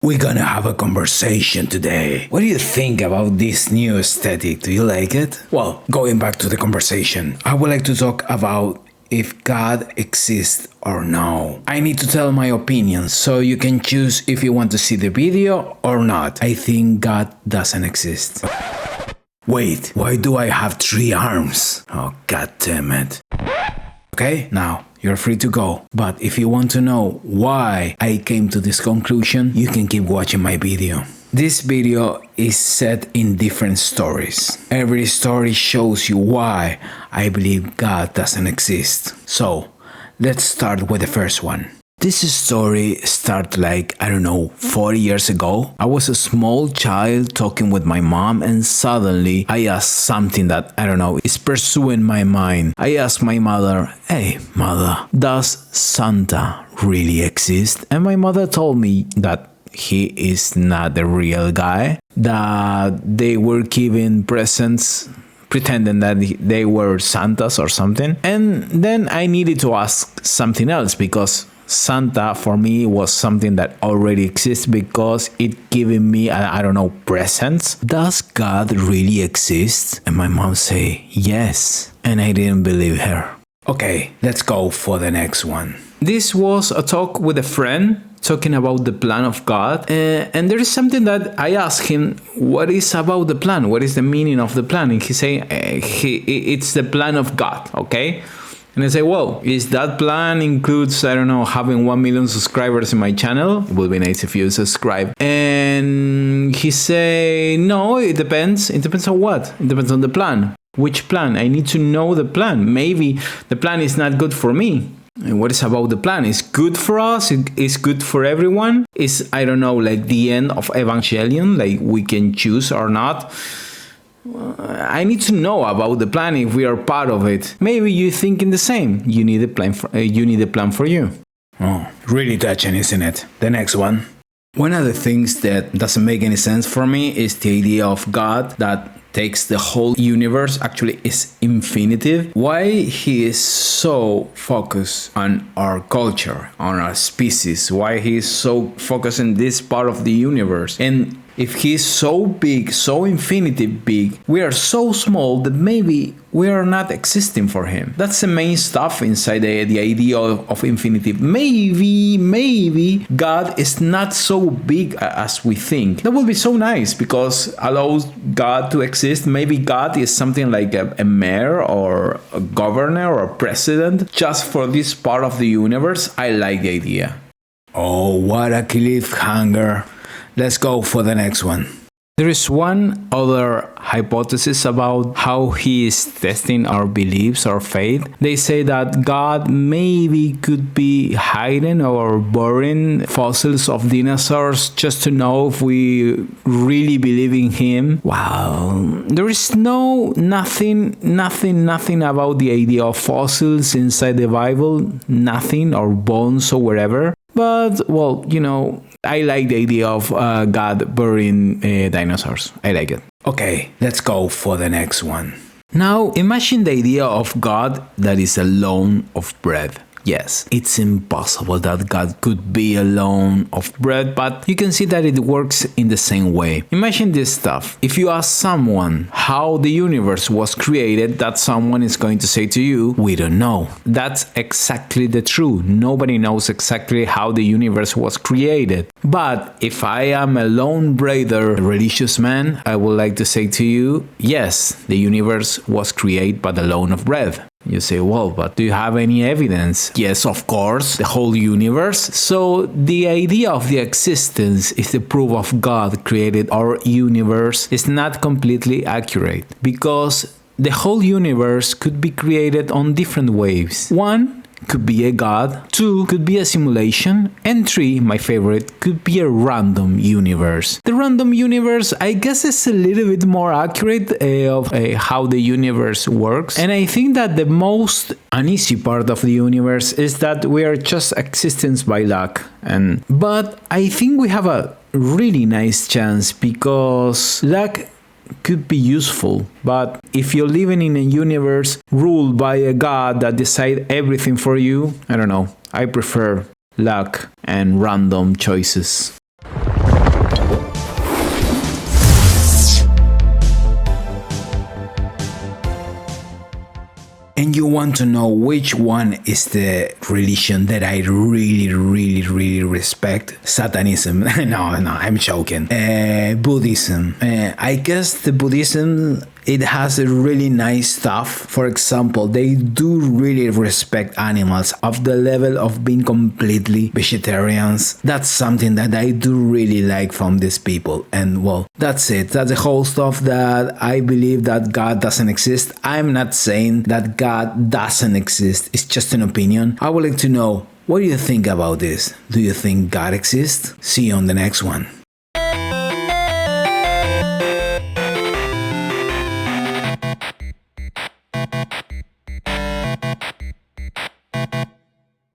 We're gonna have a conversation today. What do you think about this new aesthetic? Do you like it? Well, going back to the conversation, I would like to talk about if God exists or no. I need to tell my opinion, so you can choose if you want to see the video or not. I think God doesn't exist. Wait, why do I have 3 arms? Oh, god damn it. Okay, now you're free to go. But if you want to know why I came to this conclusion, you can keep watching my video. This video is set in different stories. Every story shows you why I believe God doesn't exist. So, let's start with the first one. This story started like, 40 years ago. I was a small child talking with my mom, and suddenly I asked something that, is pursuing my mind. I asked my mother, "Hey, mother, does Santa really exist?" And my mother told me that he is not the real guy, that they were giving presents pretending that they were Santas or something. And then I needed to ask something else, because Santa for me was something that already exists, because it giving me, presents. Does God really exist? And my mom say, yes. And I didn't believe her. Okay, let's go for the next one. This was a talk with a friend talking about the plan of God, and there is something that I asked him, what is about the plan? What is the meaning of the plan? And he say, it's the plan of God, okay? And I say, well, is that plan includes, having 1 million subscribers in my channel? It would be nice if you subscribe. And he say, no, it depends. It depends on what? It depends on the plan. Which plan? I need to know the plan. Maybe the plan is not good for me. And what is about the plan? It's good for us? It's good for everyone? Is, like the end of Evangelion? Like we can choose or not? I need to know about the plan if we are part of it. Maybe you thinking the same. You need a plan for you. Oh, really touching, isn't it? The next one. One of the things that doesn't make any sense for me is the idea of God that takes the whole universe, actually is infinitive. Why he is so focused on our culture, on our species? Why he is so focused in this part of the universe? And if he's so big, so infinity big, we are so small that maybe we are not existing for him. That's the main stuff inside the idea of infinity. Maybe God is not so big as we think. That would be so nice, because allows God to exist. Maybe God is something like a mayor or a governor or a president just for this part of the universe. I like the idea. Oh, what a cliffhanger. Let's go for the next one. There is one other hypothesis about how he is testing our beliefs or faith. They say that God maybe could be hiding or burying fossils of dinosaurs just to know if we really believe in him. Wow. There is nothing about the idea of fossils inside the Bible. Nothing, or bones or whatever. But, well, I like the idea of God burying dinosaurs. I like it. Okay, let's go for the next one. Now, imagine the idea of God that is a loaf of bread. Yes, it's impossible that God could be a loaf of bread, but you can see that it works in the same way. Imagine this stuff. If you ask someone how the universe was created, that someone is going to say to you, we don't know. That's exactly the truth. Nobody knows exactly how the universe was created. But if I am a lone brother, a religious man, I would like to say to you, yes, the universe was created by the loaf of bread. You say, well, but do you have any evidence? Yes, of course, the whole universe. So the idea of the existence is the proof of God created our universe is not completely accurate, because the whole universe could be created on different ways. 1 could be a god, 2 could be a simulation, and 3, my favorite, could be a random universe. The random universe, I guess, is a little bit more accurate of how the universe works. And I think that the most uneasy part of the universe is that we are just existence by luck. But I think we have a really nice chance, because luck could be useful, but if you're living in a universe ruled by a god that decides everything for you, I prefer luck and random choices. and you want to know which one is the religion that I really respect, Satanism. No, I'm joking. Buddhism. I guess the Buddhism, it has a really nice stuff. For example, they do really respect animals of the level of being completely vegetarians. That's something that I do really like from these people. And well, that's it. That's the whole stuff that I believe that God doesn't exist. I'm not saying that God doesn't exist. It's just an opinion. I would like to know, what do you think about this? Do you think God exists? See you on the next one.